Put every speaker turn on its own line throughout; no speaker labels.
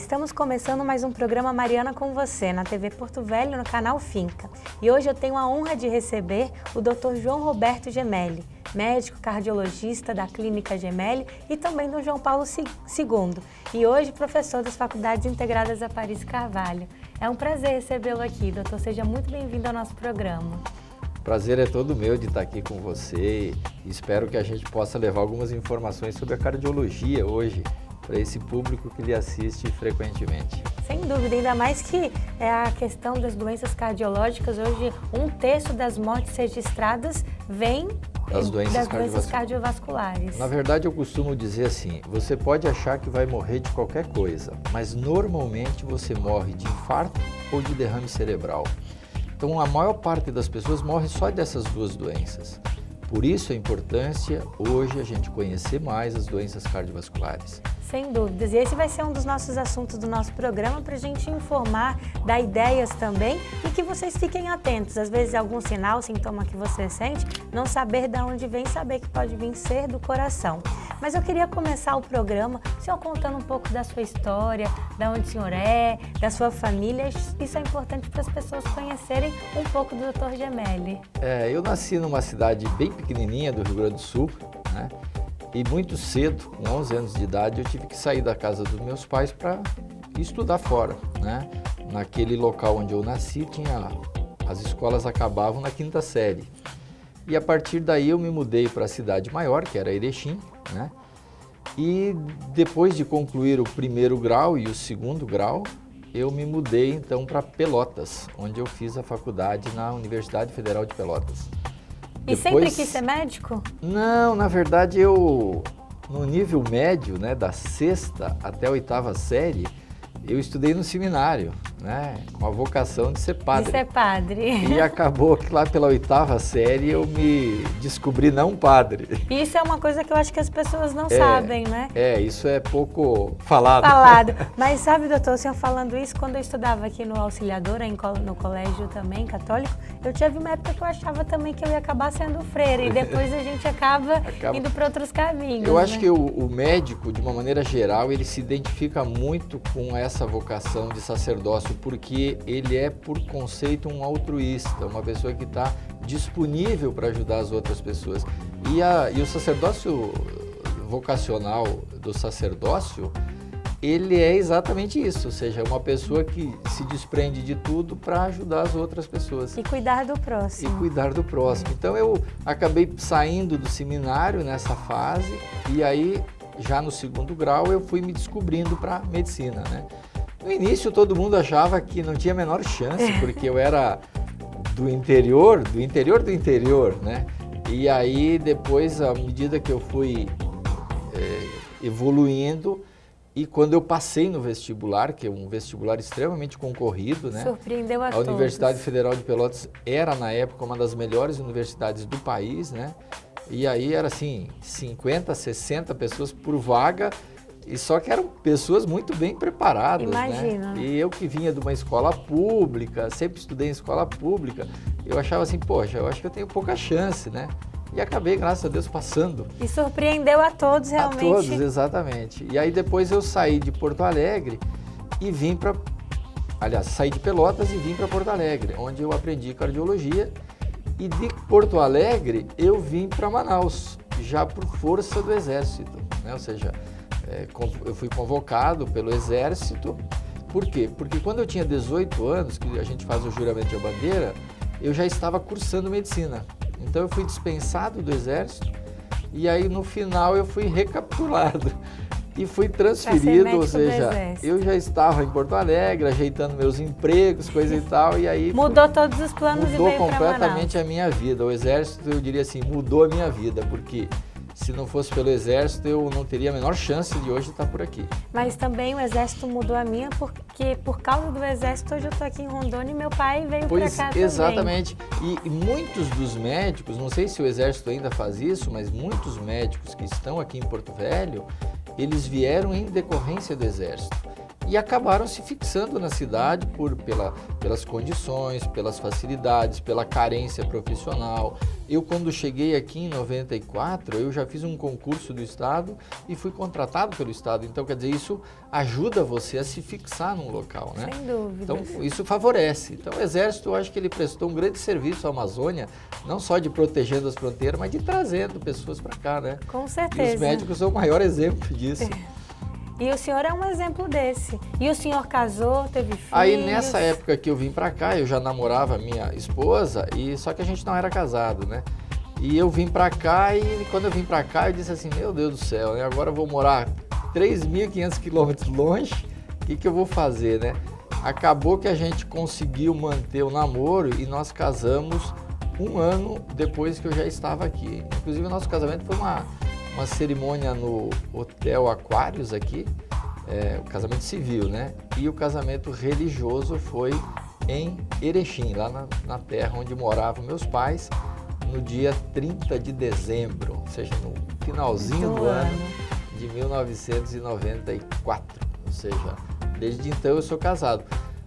estamos começando mais um programa Mariana com você, na TV Porto Velho, no canal Finca. E hoje eu tenho a honra de receber o Dr. João Roberto Gemelli, médico cardiologista da Clínica Gemelli e também do João Paulo II. E hoje professor das Faculdades Integradas da Paris Carvalho. É um prazer recebê-lo aqui, doutor. Seja muito bem-vindo ao nosso programa.
O prazer é todo meu de estar aqui com você e espero que a gente possa levar algumas informações sobre a cardiologia hoje para esse público que lhe assiste frequentemente.
Sem dúvida, ainda mais que a questão das doenças cardiológicas, hoje 1/3 das mortes registradas vem das doenças cardiovasculares.
Na verdade, eu costumo dizer assim, você pode achar que vai morrer de qualquer coisa, mas normalmente você morre de infarto ou de derrame cerebral. Então, a maior parte das pessoas morre só dessas duas doenças. Por isso a importância hoje a gente conhecer mais as doenças cardiovasculares.
Sem dúvidas. E esse vai ser um dos nossos assuntos do nosso programa para a gente informar, dar ideias também e que vocês fiquem atentos. Às vezes algum sinal, sintoma que você sente, não saber de onde vem, saber que pode vir ser do coração. Mas eu queria começar o programa, o senhor contando um pouco da sua história, de onde o senhor é, da sua família. Isso é importante para as pessoas conhecerem um pouco do Dr. Gemelli.
Eu nasci numa cidade bem pequenininha do Rio Grande do Sul, né? E muito cedo, com 11 anos de idade, eu tive que sair da casa dos meus pais para estudar fora, né? Naquele local onde eu nasci, as escolas acabavam na 5ª série. E a partir daí eu me mudei para a cidade maior, que era Erechim, né? E depois de concluir o 1º grau e o 2º grau, eu me mudei então para Pelotas, onde eu fiz a faculdade na Universidade Federal de Pelotas.
E sempre quis ser médico?
Não, na verdade no nível médio, né, da 6ª até a 8ª série, eu estudei no seminário, né, com a vocação de ser padre.
De ser padre.
E acabou que lá pela 8ª série eu me descobri não padre.
Isso é uma coisa que eu acho que as pessoas não sabem, né?
Isso é pouco falado.
Mas sabe, doutor, o senhor falando isso, quando eu estudava aqui no Auxiliadora, no colégio também católico, eu tive uma época que eu achava também que eu ia acabar sendo freira e depois a gente acaba indo para outros caminhos.
Eu acho que o médico, de uma maneira geral, ele se identifica muito com essa vocação de sacerdócio, porque ele é, por conceito, um altruísta, uma pessoa que está disponível para ajudar as outras pessoas. E o sacerdócio vocacional do sacerdócio, ele é exatamente isso, ou seja, uma pessoa que se desprende de tudo para ajudar as outras pessoas.
E cuidar do próximo.
Então eu acabei saindo do seminário nessa fase e aí, já no 2º grau, eu fui me descobrindo para medicina, né? No início todo mundo achava que não tinha a menor chance, porque eu era do interior, né? E aí depois, à medida que eu fui evoluindo, e quando eu passei no vestibular, que é um vestibular extremamente concorrido, né?
Surpreendeu a todos.
Universidade Federal de Pelotas era, na época, uma das melhores universidades do país, né? E aí era assim, 50, 60 pessoas por vaga, e só que eram pessoas muito bem preparadas,
Imagina.
né? E eu que vinha de uma escola pública, sempre estudei em escola pública, eu achava assim, poxa, eu acho que eu tenho pouca chance, né? E acabei, graças a Deus, passando.
E surpreendeu a todos, realmente.
A todos, exatamente. E aí depois eu saí de Porto Alegre e saí de Pelotas e vim para Porto Alegre, onde eu aprendi cardiologia. E de Porto Alegre eu vim para Manaus, já por força do Exército, né? Ou seja, eu fui convocado pelo Exército. Por quê? Porque quando eu tinha 18 anos, que a gente faz o juramento de bandeira, eu já estava cursando medicina. Então eu fui dispensado do Exército e aí no final eu fui recapturado e fui transferido, ou seja, eu já estava em Porto Alegre, ajeitando meus empregos, coisa e tal, e aí...
Mudou todos os planos e veio para Manaus.
Mudou completamente a minha vida. O Exército, eu diria assim, mudou a minha vida, porque se não fosse pelo Exército, eu não teria a menor chance de hoje estar por aqui.
Mas também o Exército mudou a minha, porque por causa do Exército, hoje eu estou aqui em Rondônia e meu pai veio para cá também.
Exatamente. E muitos dos médicos, não sei se o Exército ainda faz isso, mas muitos médicos que estão aqui em Porto Velho, eles vieram em decorrência do Exército. e acabaram se fixando na cidade pelas condições, pelas facilidades, pela carência profissional. Eu, quando cheguei aqui em 94, eu já fiz um concurso do Estado e fui contratado pelo Estado. Então, quer dizer, isso ajuda você a se fixar num local, né?
Sem dúvida.
Então, isso favorece. Então, o Exército, eu acho que ele prestou um grande serviço à Amazônia, não só de protegendo as fronteiras, mas de trazendo pessoas para cá, né?
Com certeza.
E os médicos são o maior exemplo disso.
E o senhor é um exemplo desse. E o senhor casou, teve filhos?
Aí nessa época que eu vim pra cá, eu já namorava a minha esposa, só que a gente não era casado, né? E eu vim pra cá e quando eu vim pra cá eu disse assim, meu Deus do céu, né? Agora eu vou morar 3.500 quilômetros longe, o que eu vou fazer, né? Acabou que a gente conseguiu manter o namoro e nós casamos 1 ano depois que eu já estava aqui. Inclusive o nosso casamento foi uma cerimônia no Hotel Aquários aqui, o casamento civil, né? E o casamento religioso foi em Erechim, lá na terra onde moravam meus pais, no dia 30 de dezembro, ou seja, no finalzinho do ano de 1994. Ou seja, desde então eu sou casado.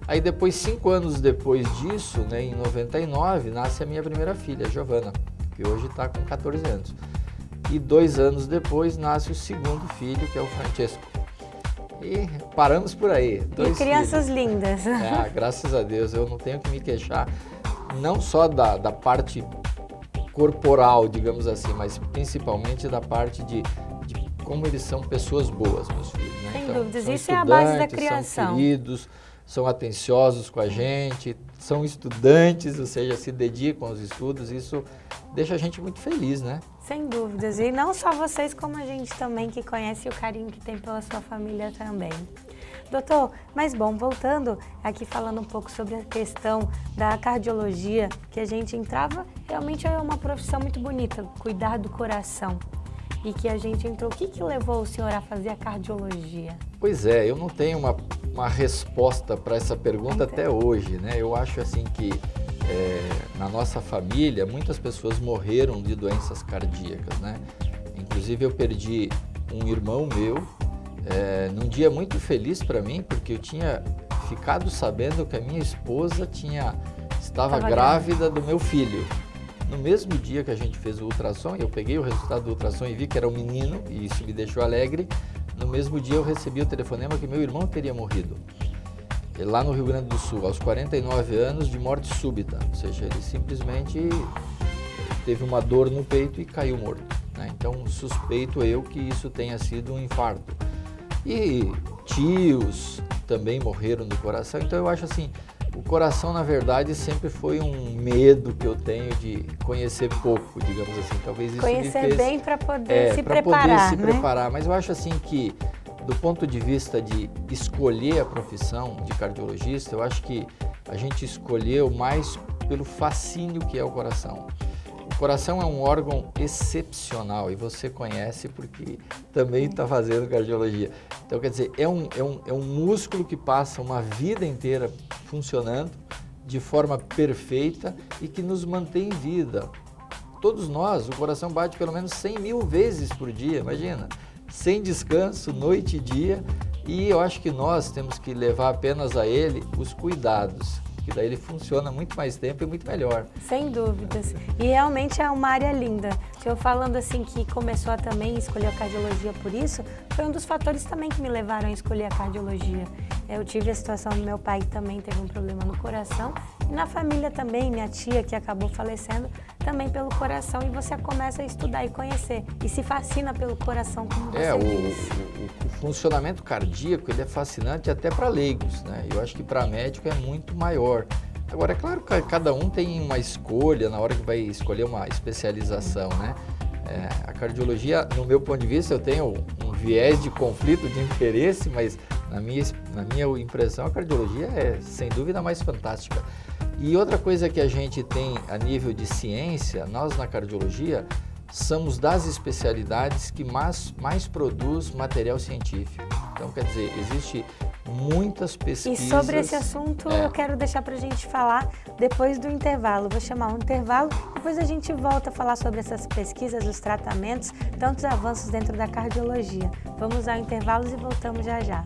Aí depois, 5 anos depois disso, né, em 99, nasce a minha primeira filha, Giovana, que hoje está com 14 anos. E 2 anos depois nasce o segundo filho, que é o Francesco. E paramos por aí. 2
crianças
filhos.
lindas.
Graças a Deus, eu não tenho que me queixar, não só da parte corporal, digamos assim, mas principalmente da parte de como eles são pessoas boas, meus filhos. Né?
Sem
então,
dúvidas, isso é a base da criação.
São queridos, são atenciosos com a gente, são estudantes, ou seja, se dedicam aos estudos, isso deixa a gente muito feliz, né?
Sem dúvidas, e não só vocês, como a gente também que conhece o carinho que tem pela sua família também. Doutor, mas bom, voltando aqui falando um pouco sobre a questão da cardiologia, que a gente entrava, realmente é uma profissão muito bonita, cuidar do coração. E que a gente entrou, o que levou o senhor a fazer a cardiologia?
Pois é, eu não tenho uma resposta para essa pergunta até hoje, né? Eu acho assim que na nossa família muitas pessoas morreram de doenças cardíacas, né? Inclusive eu perdi um irmão meu num dia muito feliz para mim, porque eu tinha ficado sabendo que a minha esposa estava grávida do meu filho. No mesmo dia que a gente fez o ultrassom, eu peguei o resultado do ultrassom e vi que era um menino, e isso me deixou alegre. No mesmo dia eu recebi o telefonema que meu irmão teria morrido, lá no Rio Grande do Sul, aos 49 anos, de morte súbita. Ou seja, ele simplesmente teve uma dor no peito e caiu morto, né? Então suspeito eu que isso tenha sido um infarto. E tios também morreram do coração, então eu acho assim, o coração, na verdade, sempre foi um medo que eu tenho de conhecer pouco, digamos assim. Talvez isso
conhecer
me fez,
bem para poder se preparar,
poder se
né?
preparar. Mas eu acho assim que, do ponto de vista de escolher a profissão de cardiologista, eu acho que a gente escolheu mais pelo fascínio que é o coração. O coração é um órgão excepcional e você conhece porque também está fazendo cardiologia. Então, quer dizer, é um músculo que passa uma vida inteira funcionando de forma perfeita e que nos mantém em vida. Todos nós, o coração bate pelo menos 100.000 vezes por dia, imagina, sem descanso, noite e dia, e eu acho que nós temos que levar apenas a ele os cuidados, que daí ele funciona muito mais tempo e muito melhor.
Sem dúvidas. E realmente é uma área linda. O senhor falando assim que começou a também escolher a cardiologia por isso, foi um dos fatores também que me levaram a escolher a cardiologia. Eu tive a situação do meu pai que também teve um problema no coração e na família também, minha tia que acabou falecendo também pelo coração, e você começa a estudar e conhecer e se fascina pelo coração, como você disse.
O funcionamento cardíaco ele é fascinante até para leigos, né? Eu acho que para médico é muito maior. Agora, é claro que cada um tem uma escolha na hora que vai escolher uma especialização, né? A cardiologia, no meu ponto de vista, eu tenho um viés de conflito de interesse, mas na minha impressão, a cardiologia é, sem dúvida, a mais fantástica. E outra coisa que a gente tem a nível de ciência, nós na cardiologia, somos das especialidades que mais produz material científico. Então, quer dizer, existe muitas pesquisas.
E sobre esse assunto eu quero deixar para a gente falar depois do intervalo. Vou chamar um intervalo, depois a gente volta a falar sobre essas pesquisas, os tratamentos, tantos avanços dentro da cardiologia. Vamos ao intervalo e voltamos já já.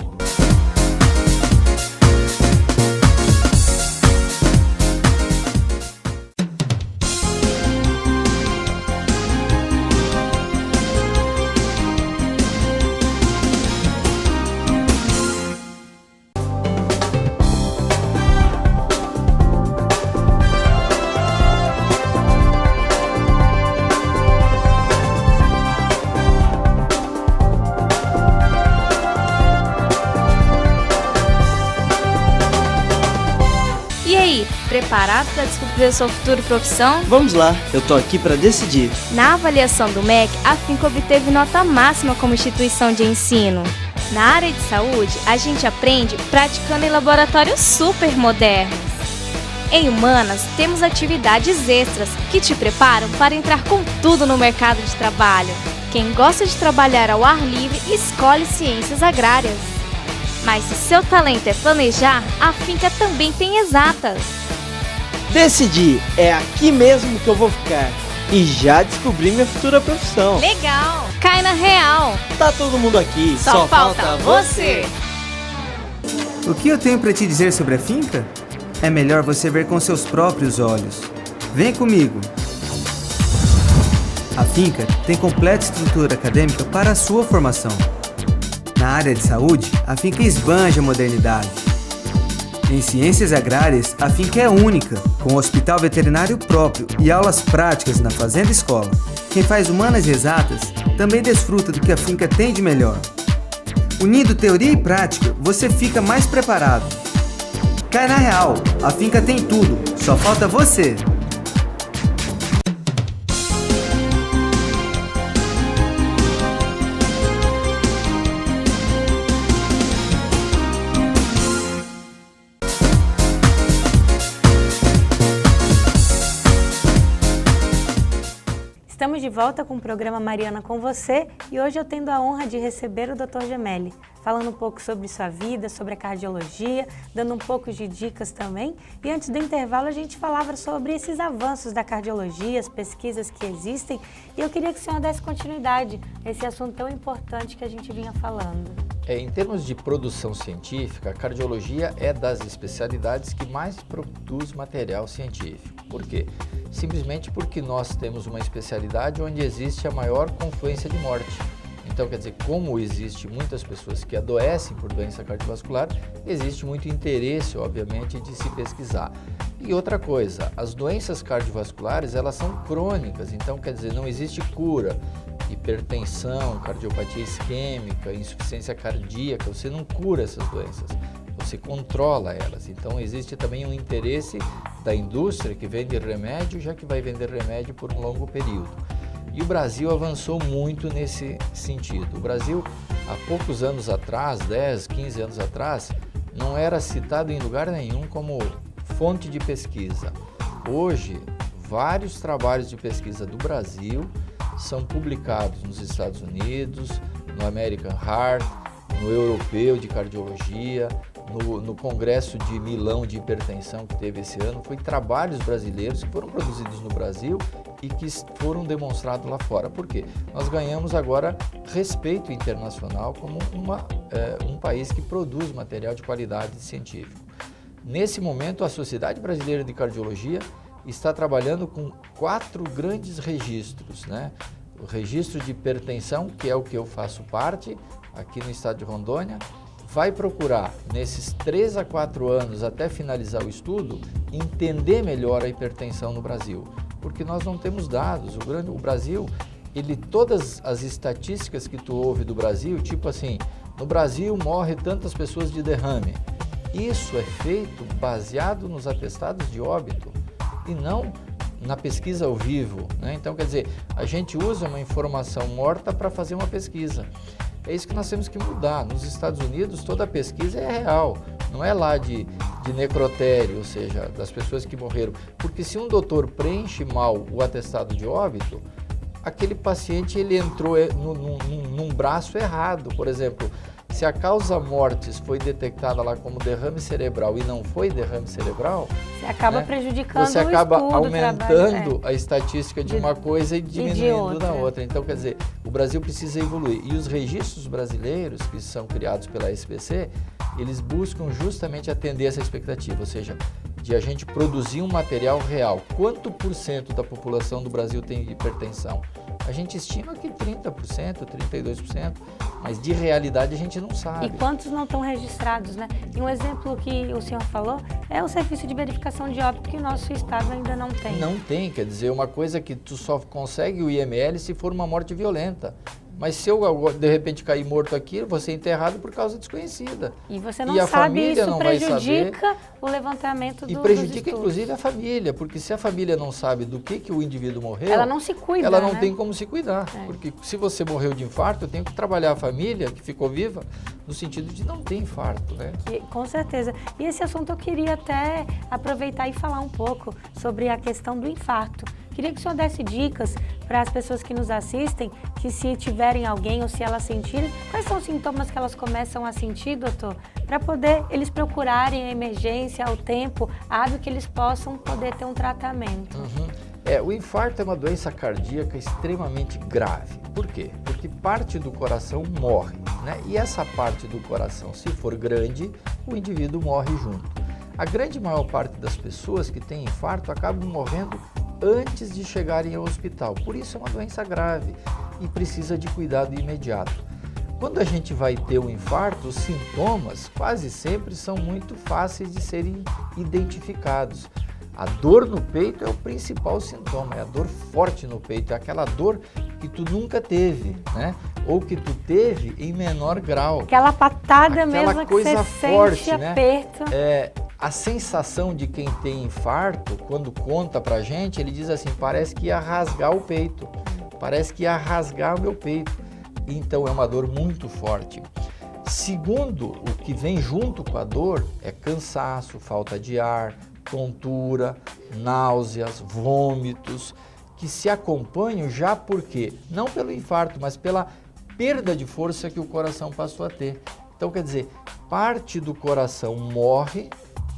aí, preparado para descobrir a sua futura profissão?
Vamos lá, eu tô aqui para decidir.
Na avaliação do MEC, a Finca obteve nota máxima como instituição de ensino. Na área de saúde, a gente aprende praticando em laboratórios super modernos. Em Humanas, temos atividades extras que te preparam para entrar com tudo no mercado de trabalho. Quem gosta de trabalhar ao ar livre, escolhe ciências agrárias. Mas se seu talento é planejar, a Finca também tem exatas.
Decidi, é aqui mesmo que eu vou ficar. E já descobri minha futura profissão.
Legal! Cai na real!
Tá todo mundo aqui,
Só falta você!
O que eu tenho para te dizer sobre a Finca? É melhor você ver com seus próprios olhos. Vem comigo! A Finca tem completa estrutura acadêmica para a sua formação. Na área de saúde, a Finca esbanja a modernidade. Em ciências agrárias, a Finca é única, com hospital veterinário próprio e aulas práticas na fazenda escola. Quem faz humanas e exatas também desfruta do que a Finca tem de melhor. Unindo teoria e prática, você fica mais preparado. Cai na real, a Finca tem tudo, só falta você!
Estamos de volta com o programa Mariana com você e hoje eu tenho a honra de receber o Dr. Gemelli, falando um pouco sobre sua vida, sobre a cardiologia, dando um pouco de dicas também. E antes do intervalo a gente falava sobre esses avanços da cardiologia, as pesquisas que existem, e eu queria que o senhor desse continuidade a esse assunto tão importante que a gente vinha falando.
Em termos de produção científica, a cardiologia é das especialidades que mais produz material científico. Por quê? Simplesmente porque nós temos uma especialidade onde existe a maior confluência de morte. Então, quer dizer, como existe muitas pessoas que adoecem por doença cardiovascular, existe muito interesse, obviamente, de se pesquisar. E outra coisa, as doenças cardiovasculares, elas são crônicas, então, quer dizer, não existe cura. Hipertensão, cardiopatia isquêmica, insuficiência cardíaca, você não cura essas doenças, você controla elas. Então existe também um interesse da indústria que vende remédio, já que vai vender remédio por um longo período. E o Brasil avançou muito nesse sentido. O Brasil, há poucos anos atrás, 10, 15 anos atrás, não era citado em lugar nenhum como fonte de pesquisa. Hoje, vários trabalhos de pesquisa do Brasil são publicados nos Estados Unidos, no American Heart, no Europeu de Cardiologia, no Congresso de Milão de Hipertensão que teve esse ano. Foi trabalhos brasileiros que foram produzidos no Brasil e que foram demonstrados lá fora. Por quê? Nós ganhamos agora respeito internacional como um país que produz material de qualidade científico. Nesse momento, a Sociedade Brasileira de Cardiologia está trabalhando com 4 grandes registros, né? O registro de hipertensão, que é o que eu faço parte, aqui no estado de Rondônia, vai procurar, nesses 3 a 4 anos, até finalizar o estudo, entender melhor a hipertensão no Brasil, porque nós não temos dados. O Brasil, todas as estatísticas que tu ouve do Brasil, tipo assim, no Brasil morre tantas pessoas de derrame, isso é feito baseado nos atestados de óbito, e não na pesquisa ao vivo, né? Então, quer dizer, a gente usa uma informação morta para fazer uma pesquisa. É isso que nós temos que mudar. Nos Estados Unidos, toda a pesquisa é real, não é lá de necrotério, ou seja, das pessoas que morreram. Porque se um doutor preenche mal o atestado de óbito, aquele paciente ele entrou num braço errado. Por exemplo, se a causa mortis foi detectada lá como derrame cerebral e não foi derrame cerebral,
você acaba, né, prejudicando
você acaba
o estudo,
aumentando a estatística de uma coisa e diminuindo da outra. Então, quer dizer, o Brasil precisa evoluir. E os registros brasileiros, que são criados pela SBC, eles buscam justamente atender essa expectativa, ou seja, de a gente produzir um material real. Quanto % da população do Brasil tem hipertensão? A gente estima que 30%, 32%, mas de realidade a gente não sabe.
E quantos não estão registrados, né? E um exemplo que o senhor falou é o serviço de verificação de óbito que o nosso estado ainda não tem.
Não tem, quer dizer, uma coisa que tu só consegue o IML se for uma morte violenta. Mas se eu de repente cair morto aqui, eu vou ser enterrado por causa desconhecida.
E você não
E a
sabe,
família
isso
não vai
prejudica
saber.
o levantamento
E
dos
prejudica
estudos.
inclusive a família, porque se a família não sabe do que o indivíduo morreu,
Ela não se cuida,
ela não
né?
tem como se cuidar. Porque se você morreu de infarto, eu tenho que trabalhar a família que ficou viva no sentido de não ter infarto, né?
Com certeza. E esse assunto eu queria até aproveitar e falar um pouco sobre a questão do infarto. Queria que o senhor desse dicas para as pessoas que nos assistem, que se tiverem alguém ou se elas sentirem, quais são os sintomas que elas começam a sentir, doutor? Para poder eles procurarem a emergência, o tempo hábil que eles possam poder ter um tratamento.
O infarto é uma doença cardíaca extremamente grave. Por quê? Porque parte do coração morre, né? E essa parte do coração, se for grande, o indivíduo morre junto. A grande maior parte das pessoas que têm infarto acabam morrendo antes de chegarem ao hospital. Por isso é uma doença grave e precisa de cuidado imediato. Quando a gente vai ter um infarto, os sintomas quase sempre são muito fáceis de serem identificados. A dor no peito é o principal sintoma, é a dor forte no peito, é aquela dor que tu nunca teve, né? Ou que tu teve em menor grau.
Aquela patada
Aquela
mesmo que
coisa
você
forte,
sente
né?
aperto.
A sensação de quem tem infarto, quando conta pra gente, ele diz assim, parece que ia rasgar o peito, parece que ia rasgar o meu peito. Então é uma dor muito forte. Segundo, o que vem junto com a dor é cansaço, falta de ar, tontura, náuseas, vômitos, que se acompanham já porque, não pelo infarto, mas pela perda de força que o coração passou a ter. Então, quer dizer, parte do coração morre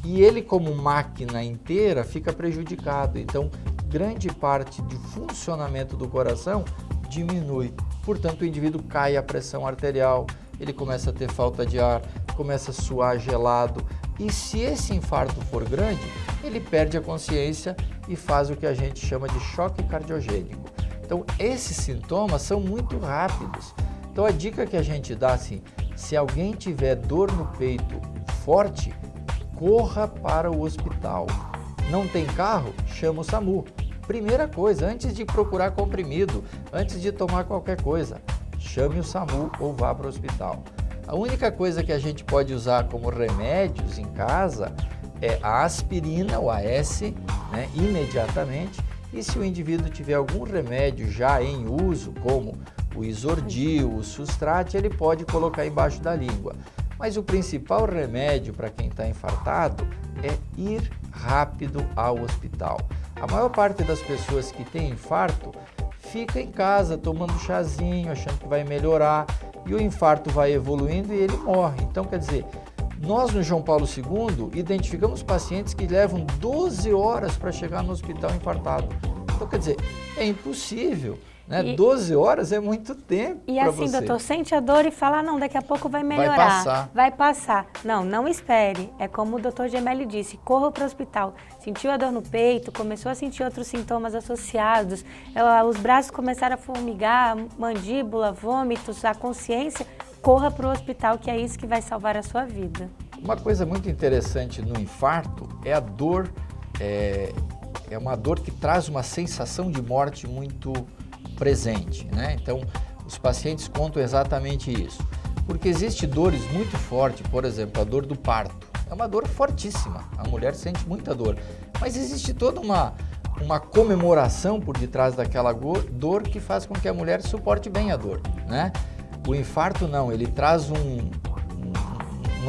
e ele, como máquina inteira, fica prejudicado. Então, grande parte do funcionamento do coração diminui. Portanto, o indivíduo cai a pressão arterial, ele começa a ter falta de ar, começa a suar gelado. E se esse infarto for grande, ele perde a consciência e faz o que a gente chama de choque cardiogênico. Então, esses sintomas são muito rápidos. Então, a dica que a gente dá assim, se alguém tiver dor no peito forte, corra para o hospital. Não tem carro? Chama o SAMU. Primeira coisa, antes de procurar comprimido, antes de tomar qualquer coisa, chame o SAMU ou vá para o hospital. A única coisa que a gente pode usar como remédios em casa é a aspirina, o AS, né, imediatamente. E se o indivíduo tiver algum remédio já em uso, como o Isordil, o Sustrate, ele pode colocar embaixo da língua. Mas o principal remédio para quem está infartado é ir rápido ao hospital. A maior parte das pessoas que têm infarto fica em casa tomando chazinho, achando que vai melhorar, e o infarto vai evoluindo e ele morre. Então, quer dizer, nós no João Paulo II identificamos pacientes que levam 12 horas para chegar no hospital infartado. Então, quer dizer, é impossível, né? 12 horas é muito tempo para você.
E assim, doutor, sente a dor e fala, não, daqui a pouco vai melhorar.
Vai passar.
Vai passar. Não, não espere. É como o doutor Gemelli disse, corra para o hospital. Sentiu a dor no peito, começou a sentir outros sintomas associados, os braços começaram a formigar, mandíbula, vômitos, a consciência, corra para o hospital, que é isso que vai salvar a sua vida.
Uma coisa muito interessante no infarto é a dor, é uma dor que traz uma sensação de morte muito presente, né? Então, os pacientes contam exatamente isso. Porque existe dores muito fortes, por exemplo, a dor do parto. É uma dor fortíssima, a mulher sente muita dor. Mas existe toda uma comemoração por detrás daquela dor que faz com que a mulher suporte bem a dor, né? O infarto não, ele traz um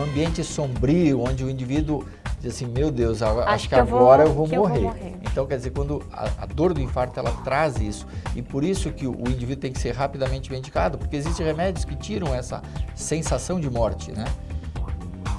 ambiente sombrio, onde o indivíduo diz assim, meu Deus, acho que agora eu vou morrer. Então, quer dizer, quando a dor do infarto, ela traz isso. E por isso que o indivíduo tem que ser rapidamente medicado, porque existem remédios que tiram essa sensação de morte, né?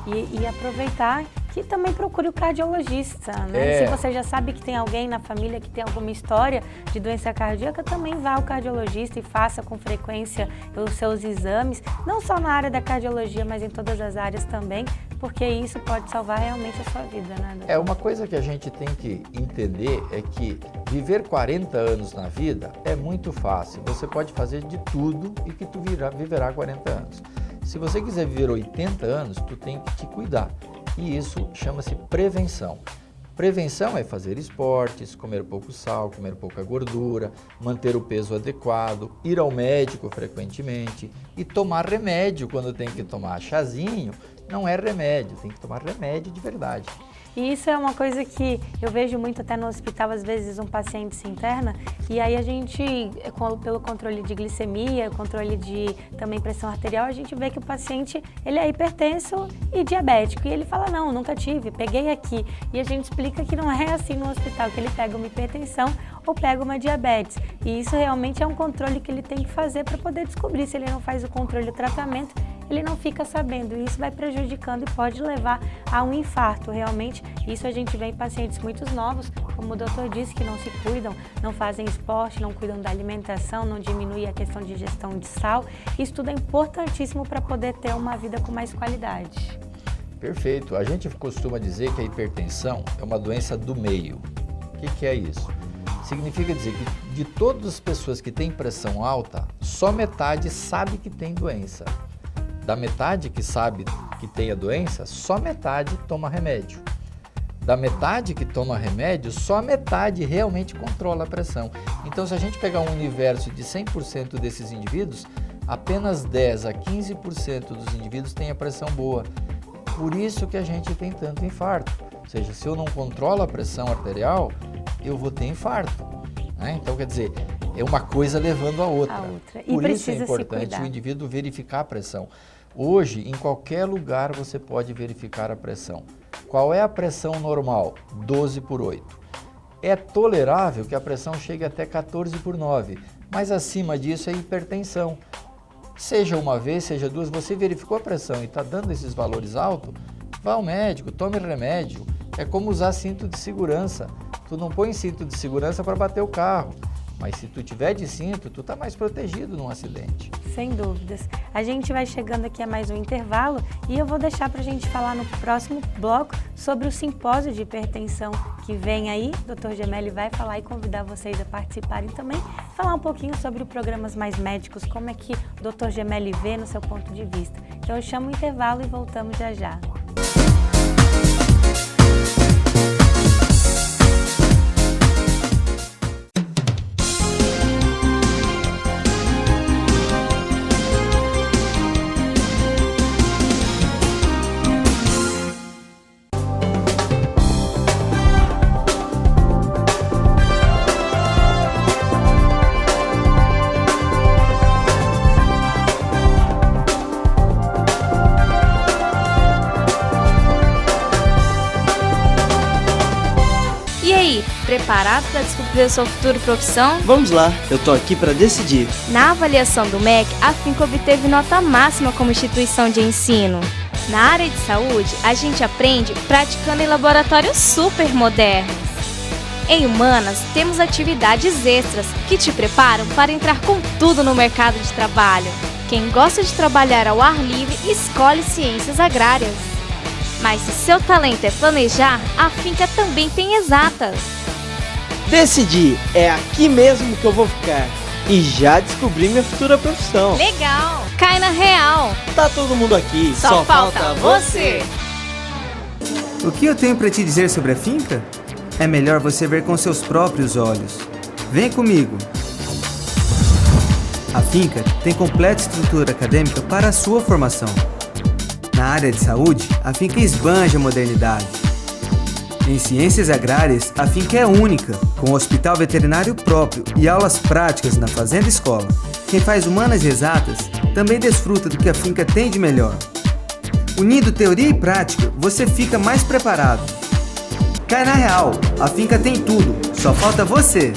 E aproveitar que também procure o cardiologista, né? Se você já sabe que tem alguém na família que tem alguma história de doença cardíaca, também vá ao cardiologista e faça com frequência os seus exames, não só na área da cardiologia, mas em todas as áreas também, porque isso pode salvar realmente a sua vida, né, doutor?
Uma coisa que a gente tem que entender é que viver 40 anos na vida é muito fácil. Você pode fazer de tudo e que tu viverá 40 anos. Se você quiser viver 80 anos, tu tem que te cuidar. E isso chama-se prevenção. Prevenção é fazer esportes, comer pouco sal, comer pouca gordura, manter o peso adequado, ir ao médico frequentemente e tomar remédio quando tem que tomar. Chazinho não é remédio, tem que tomar remédio de verdade.
E isso é uma coisa que eu vejo muito até no hospital, às vezes um paciente se interna e aí a gente, pelo controle de glicemia, controle de também pressão arterial, a gente vê que o paciente, ele é hipertenso e diabético. E ele fala, não, nunca tive, peguei aqui. E a gente explica que não é assim no hospital, que ele pega uma hipertensão ou pega uma diabetes. E isso realmente é um controle que ele tem que fazer para poder descobrir. Se ele não faz o controle e o tratamento, ele não fica sabendo, e isso vai prejudicando e pode levar a um infarto. Realmente, isso a gente vê em pacientes muito novos, como o doutor disse, que não se cuidam, não fazem esporte, não cuidam da alimentação, não diminuem a questão de ingestão de sal. Isso tudo é importantíssimo para poder ter uma vida com mais qualidade.
Perfeito. A gente costuma dizer que a hipertensão é uma doença do meio. O que é isso? Significa dizer que de todas as pessoas que têm pressão alta, só metade sabe que tem doença. Da metade que sabe que tem a doença, só metade toma remédio. Da metade que toma remédio, só a metade realmente controla a pressão. Então, se a gente pegar um universo de 100% desses indivíduos, apenas 10 a 15% dos indivíduos têm a pressão boa. Por isso que a gente tem tanto infarto. Ou seja, se eu não controlo a pressão arterial, eu vou ter infarto. Então, quer dizer, é uma coisa levando a outra.
E
por isso é
precisa
importante o indivíduo verificar a pressão. Hoje, em qualquer lugar, você pode verificar a pressão. Qual é a pressão normal? 12/8. É tolerável que a pressão chegue até 14/9, mas acima disso é hipertensão. Seja uma vez, seja duas, você verificou a pressão e está dando esses valores altos, vá ao médico, tome remédio. É como usar cinto de segurança. Tu não põe cinto de segurança para bater o carro, mas se tu tiver de cinto, tu tá mais protegido num acidente.
Sem dúvidas. A gente vai chegando aqui a mais um intervalo e eu vou deixar para a gente falar no próximo bloco sobre o simpósio de hipertensão que vem aí. O Dr. Gemelli vai falar e convidar vocês a participarem também, falar um pouquinho sobre programas mais médicos, como é que o Dr. Gemelli vê no seu ponto de vista. Então eu chamo o intervalo e voltamos já já.
Preparado para descobrir a sua futura profissão?
Vamos lá, eu tô aqui para decidir.
Na avaliação do MEC, a Finca obteve nota máxima como instituição de ensino. Na área de saúde, a gente aprende praticando em laboratórios super modernos. Em Humanas, temos atividades extras que te preparam para entrar com tudo no mercado de trabalho. Quem gosta de trabalhar ao ar livre, escolhe ciências agrárias. Mas se seu talento é planejar, a Finca também tem exatas.
Decidi, é aqui mesmo que eu vou ficar. E já descobri minha futura profissão.
Legal! Cai na real!
Tá todo mundo aqui,
só falta você!
O que eu tenho para te dizer sobre a Finca? É melhor você ver com seus próprios olhos. Vem comigo! A Finca tem completa estrutura acadêmica para a sua formação. Na área de saúde, a Finca esbanja a modernidade. Em ciências agrárias, a Finca é única, com um hospital veterinário próprio e aulas práticas na fazenda escola. Quem faz humanas exatas também desfruta do que a Finca tem de melhor. Unindo teoria e prática, você fica mais preparado. Cai na real, a Finca tem tudo, só falta você.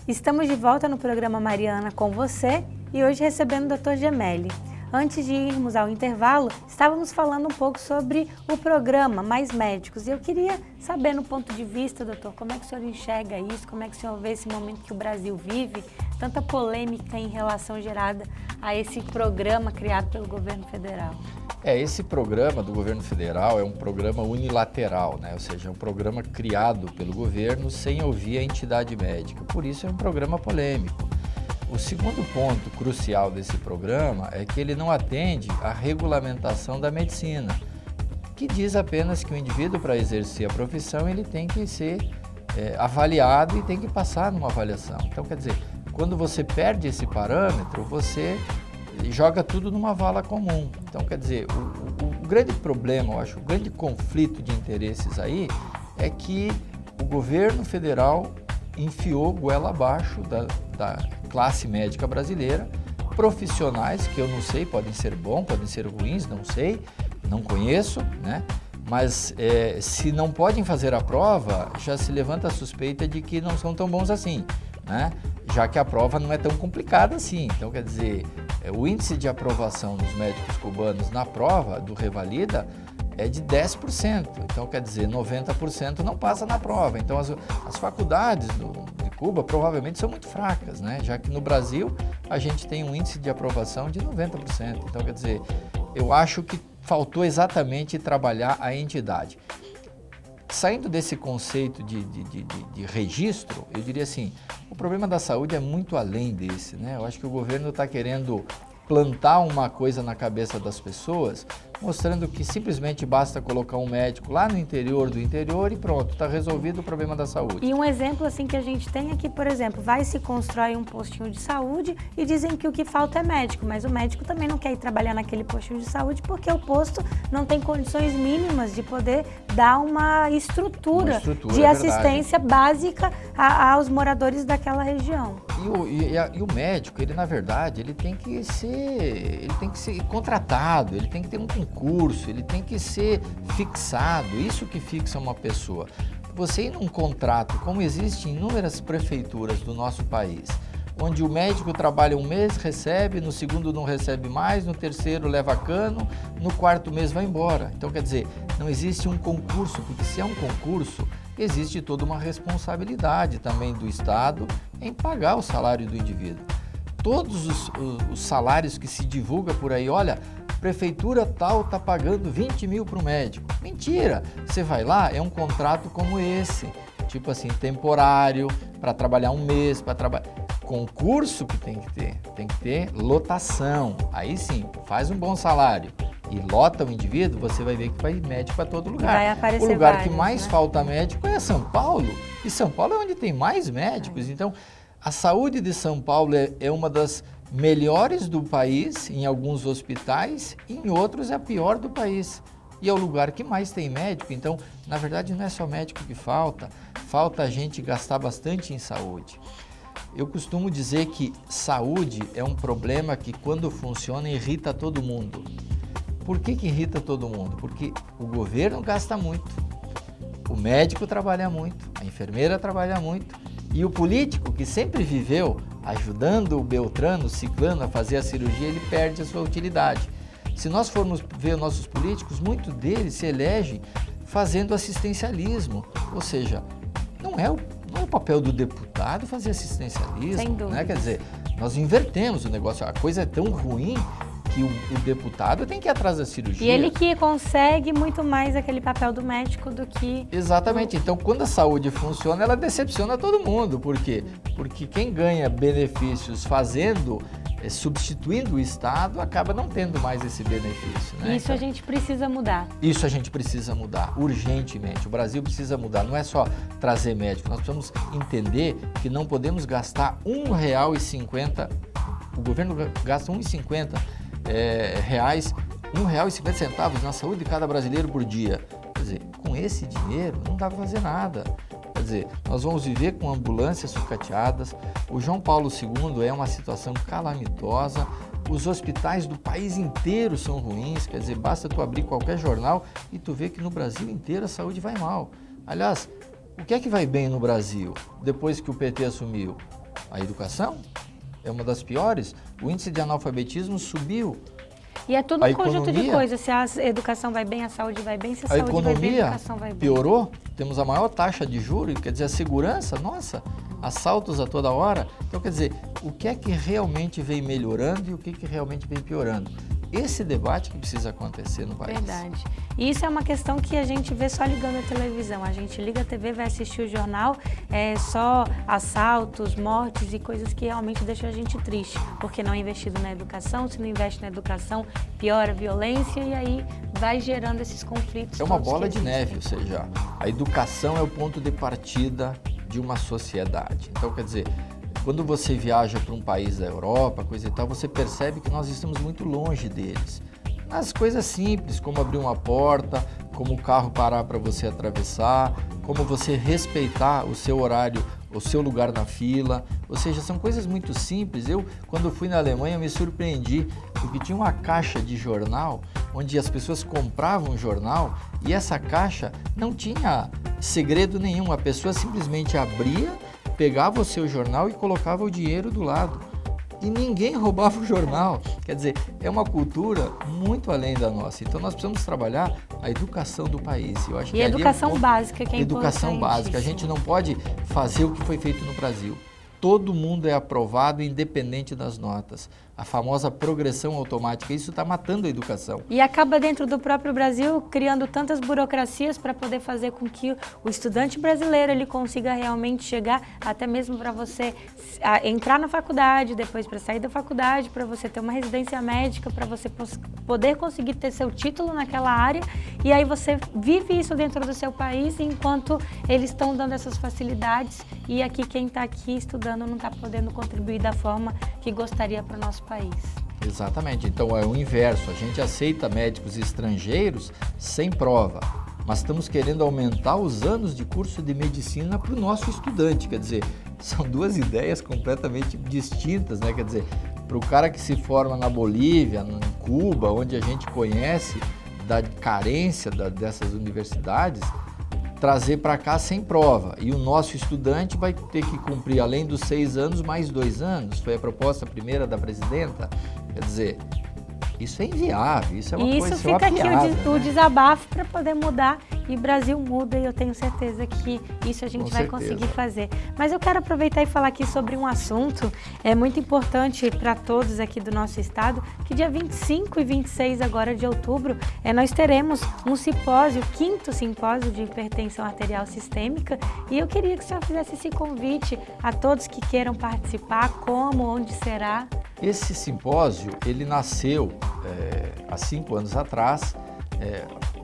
Estamos de volta no programa Mariana com você e hoje recebendo o Dr. Gemelli. antes de irmos ao intervalo, estávamos falando um pouco sobre o programa Mais Médicos. E eu queria saber, no ponto de vista, doutor, como é que o senhor enxerga isso? Como é que o senhor vê esse momento que o Brasil vive? Tanta polêmica em relação gerada a esse programa criado pelo governo federal.
Esse programa do governo federal é um programa unilateral, né? Ou seja, é um programa criado pelo governo sem ouvir a entidade médica. Por isso é um programa polêmico. O segundo ponto crucial desse programa é que ele não atende à regulamentação da medicina, que diz apenas que o indivíduo, para exercer a profissão, ele tem que ser avaliado e tem que passar numa avaliação. Então, quer dizer, quando você perde esse parâmetro, você joga tudo numa vala comum. Então, quer dizer, o grande problema, eu acho, o grande conflito de interesses aí é que o governo federal enfiou goela abaixo da classe médica brasileira, profissionais que eu não sei, podem ser bons, podem ser ruins, não sei, não conheço, né? Mas se não podem fazer a prova, já se levanta a suspeita de que não são tão bons assim, né? Já que a prova não é tão complicada assim. Então, quer dizer, o índice de aprovação dos médicos cubanos na prova do Revalida é de 10%. Então, quer dizer, 90% não passa na prova. Então, as faculdades de Cuba provavelmente são muito fracas, né? Já que no Brasil a gente tem um índice de aprovação de 90%. Então, quer dizer, eu acho que faltou exatamente trabalhar a entidade. Saindo desse conceito de registro, eu diria assim, o problema da saúde é muito além desse, né? Eu acho que o governo está querendo plantar uma coisa na cabeça das pessoas, mostrando que simplesmente basta colocar um médico lá no interior do interior e pronto, está resolvido o problema da saúde.
E um exemplo assim que a gente tem é que, por exemplo, vai se constrói um postinho de saúde e dizem que o que falta é médico, mas o médico também não quer ir trabalhar naquele postinho de saúde porque o posto não tem condições mínimas de poder dar uma estrutura de assistência básica aos moradores daquela região.
E o médico, ele na verdade, ele tem que ser contratado, ele tem que ter um concurso, ele tem que ser fixado, isso que fixa uma pessoa. Você ir num contrato, como existe em inúmeras prefeituras do nosso país, onde o médico trabalha um mês, recebe, no segundo não recebe mais, no terceiro leva cano, no quarto mês vai embora. Então, quer dizer, não existe um concurso, porque se é um concurso, existe toda uma responsabilidade também do Estado em pagar o salário do indivíduo. Todos os salários que se divulga por aí, olha, prefeitura tal está pagando 20 mil para o médico. Mentira! Você vai lá, é um contrato como esse, tipo assim, temporário, para trabalhar um mês, para trabalhar... Concurso que tem que ter lotação. Aí sim, faz um bom salário e lota o indivíduo, você vai ver que vai médico para todo lugar.
Vai aparecer
o lugar
vários,
que mais
né?
falta médico é São Paulo, e São Paulo é onde tem mais médicos. Então, a saúde de São Paulo é uma das melhores do país em alguns hospitais, e em outros é a pior do país. E é o lugar que mais tem médico. Então, na verdade, não é só médico que falta a gente gastar bastante em saúde. Eu costumo dizer que saúde é um problema que, quando funciona, irrita todo mundo. Por que irrita todo mundo? Porque o governo gasta muito, o médico trabalha muito, a enfermeira trabalha muito, e o político, que sempre viveu ajudando o Beltrano, o Ciclano a fazer a cirurgia, ele perde a sua utilidade. Se nós formos ver nossos políticos, muitos deles se elegem fazendo assistencialismo, ou seja, não é o papel do deputado fazer assistencialismo, né? Quer dizer, nós invertemos o negócio, a coisa é tão ruim que o deputado tem que ir atrás da cirurgia.
E ele que consegue muito mais aquele papel do médico do que...
Exatamente. Então, quando a saúde funciona, ela decepciona todo mundo. Por quê? Porque quem ganha benefícios substituindo o Estado, acaba não tendo mais esse benefício, né?
Isso então, a gente precisa mudar.
Isso a gente precisa mudar, urgentemente. O Brasil precisa mudar, não é só trazer médico, nós precisamos entender que não podemos gastar R$1,50, o governo gasta R$1,50 R$1,50 na saúde de cada brasileiro por dia. Quer dizer, com esse dinheiro não dá para fazer nada. Quer dizer, nós vamos viver com ambulâncias sucateadas, o João Paulo II é uma situação calamitosa, os hospitais do país inteiro são ruins, quer dizer, basta tu abrir qualquer jornal e tu vê que no Brasil inteiro a saúde vai mal. Aliás, o que é que vai bem no Brasil depois que o PT assumiu? A educação é uma das piores, o índice de analfabetismo subiu,
E é tudo um conjunto de coisas. Se a educação vai bem, a saúde vai bem. Se a saúde vai bem, a educação vai bem.
Piorou. Temos a maior taxa de juros, quer dizer, a segurança, nossa, assaltos a toda hora. Então, quer dizer, o que é que realmente vem melhorando e o que realmente vem piorando? Esse debate que precisa acontecer no país.
Verdade. E isso é uma questão que a gente vê só ligando a televisão. A gente liga a TV, vai assistir o jornal, é só assaltos, mortes e coisas que realmente deixam a gente triste. Porque não é investido na educação, se não investe na educação, piora a violência e aí vai gerando esses conflitos.
É uma bola de neve, ou seja, a educação é o ponto de partida de uma sociedade. Então, quer dizer, quando você viaja para um país da Europa, coisa e tal, você percebe que nós estamos muito longe deles. As coisas simples, como abrir uma porta, como o carro parar para você atravessar, como você respeitar o seu horário, o seu lugar na fila. Ou seja, são coisas muito simples. Eu, quando fui na Alemanha, me surpreendi, porque tinha uma caixa de jornal, onde as pessoas compravam jornal, e essa caixa não tinha segredo nenhum. A pessoa simplesmente abria, pegava o seu jornal e colocava o dinheiro do lado. E ninguém roubava o jornal. Quer dizer, é uma cultura muito além da nossa. Então, nós precisamos trabalhar a educação do país. Eu acho que
a educação básica, que é importante.
Educação básica. A gente não pode fazer o que foi feito no Brasil. Todo mundo é aprovado independente das notas. A famosa progressão automática, isso está matando a educação.
E acaba dentro do próprio Brasil criando tantas burocracias para poder fazer com que o estudante brasileiro ele consiga realmente chegar, até mesmo para você entrar na faculdade, depois para sair da faculdade, para você ter uma residência médica, para você poder conseguir ter seu título naquela área, e aí você vive isso dentro do seu país, enquanto eles estão dando essas facilidades, e aqui quem está aqui estudando não está podendo contribuir da forma que gostaria para o nosso país.
Exatamente, então é o inverso, a gente aceita médicos estrangeiros sem prova, mas estamos querendo aumentar os anos de curso de medicina para o nosso estudante, quer dizer, são duas ideias completamente distintas, né? Quer dizer, para o cara que se forma na Bolívia, em Cuba, onde a gente conhece da carência dessas universidades, trazer para cá sem prova, e o nosso estudante vai ter que cumprir, além dos 6 anos, mais 2 anos, foi a proposta primeira da presidenta, quer dizer, isso é inviável, isso é uma coisa,
isso fica aqui o desabafo para poder mudar, e o Brasil muda, e eu tenho certeza que isso a gente vai conseguir fazer. Mas eu quero aproveitar e falar aqui sobre um assunto, é muito importante para todos aqui do nosso estado, que dia 25 e 26 agora de outubro, nós teremos um simpósio, 5º simpósio de hipertensão arterial sistêmica, e eu queria que o senhor fizesse esse convite a todos que queiram participar, como, onde será.
Esse simpósio, ele nasceu há 5 anos atrás,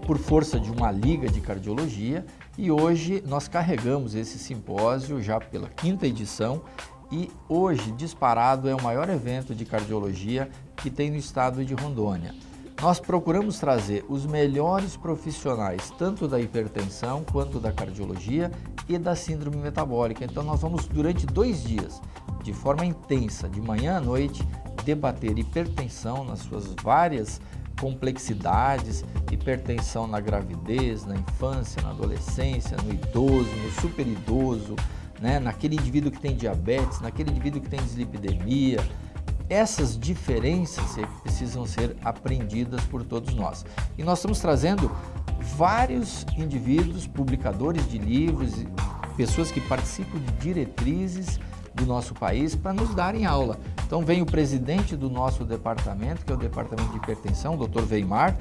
por força de uma liga de cardiologia, e hoje nós carregamos esse simpósio já pela 5ª edição, e hoje, disparado, é o maior evento de cardiologia que tem no estado de Rondônia. Nós procuramos trazer os melhores profissionais, tanto da hipertensão quanto da cardiologia e da síndrome metabólica. Então nós vamos, durante 2 dias, de forma intensa, de manhã à noite, debater hipertensão nas suas várias complexidades, hipertensão na gravidez, na infância, na adolescência, no idoso, no superidoso, né? Naquele indivíduo que tem diabetes, naquele indivíduo que tem dislipidemia. Essas diferenças precisam ser aprendidas por todos nós. E nós estamos trazendo vários indivíduos, publicadores de livros, pessoas que participam de diretrizes do nosso país para nos darem aula. Então vem o presidente do nosso departamento, que é o Departamento de Hipertensão, o Dr. Weimar,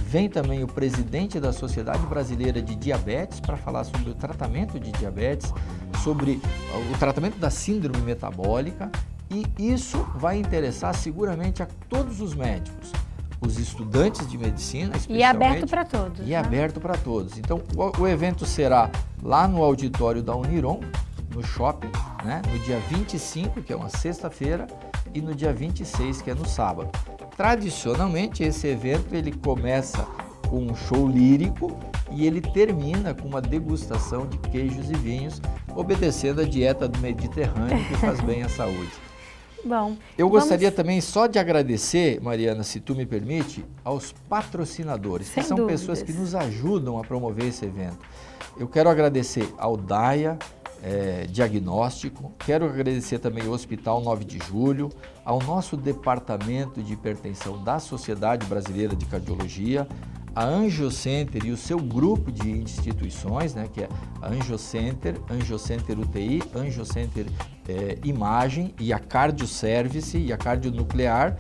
vem também o presidente da Sociedade Brasileira de Diabetes para falar sobre o tratamento de diabetes, sobre o tratamento da síndrome metabólica, e isso vai interessar seguramente a todos os médicos, os estudantes de medicina, especialmente.
E aberto para todos.
E aberto para todos. Então o evento será lá no auditório da Uniron, no shopping, né? No dia 25, que é uma sexta-feira, e no dia 26, que é no sábado. Tradicionalmente, esse evento ele começa com um show lírico e ele termina com uma degustação de queijos e vinhos, obedecendo a dieta do Mediterrâneo, que faz bem à saúde.
Bom,
eu gostaria também só de agradecer, Mariana, se tu me permite, aos patrocinadores, que são pessoas que nos ajudam a promover esse evento. Eu quero agradecer ao DAIA, diagnóstico. Quero agradecer também ao Hospital 9 de Julho, ao nosso Departamento de Hipertensão da Sociedade Brasileira de Cardiologia, a Angiocenter e o seu grupo de instituições, né, que é a Angiocenter, Angiocenter UTI, Angiocenter Imagem e a Cardioservice e a Cardionuclear,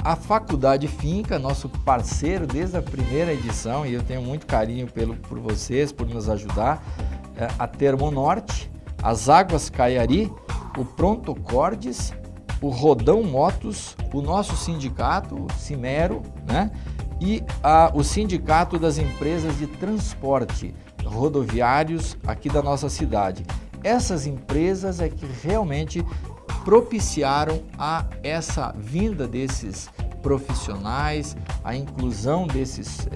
a Faculdade Finca, nosso parceiro desde a primeira edição, e eu tenho muito carinho por vocês, por nos ajudar, a Termonorte, as Águas Caiari, o Prontocordes, o Rodão Motos, o nosso sindicato, o Cimero, né? E o Sindicato das Empresas de Transporte Rodoviários aqui da nossa cidade. Essas empresas é que realmente propiciaram essa vinda desses profissionais, a inclusão desses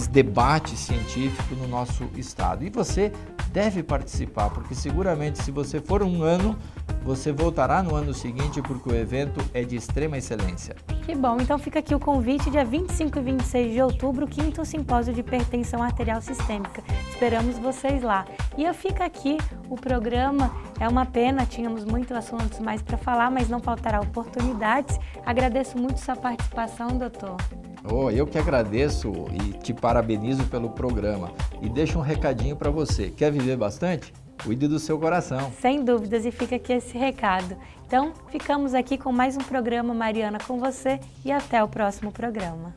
debates científicos no nosso estado. E você deve participar, porque seguramente se você for um ano, você voltará no ano seguinte, porque o evento é de extrema excelência.
Que bom, então fica aqui o convite, dia 25 e 26 de outubro, 5º Simpósio de Hipertensão Arterial Sistêmica. Esperamos vocês lá. E fica aqui o programa, é uma pena, tínhamos muitos assuntos mais para falar, mas não faltará oportunidades. Agradeço muito sua participação, doutor.
Eu que agradeço e te parabenizo pelo programa. E deixo um recadinho para você. Quer viver bastante? Cuide do seu coração.
Sem dúvidas, e fica aqui esse recado. Então, ficamos aqui com mais um programa Mariana com você e até o próximo programa.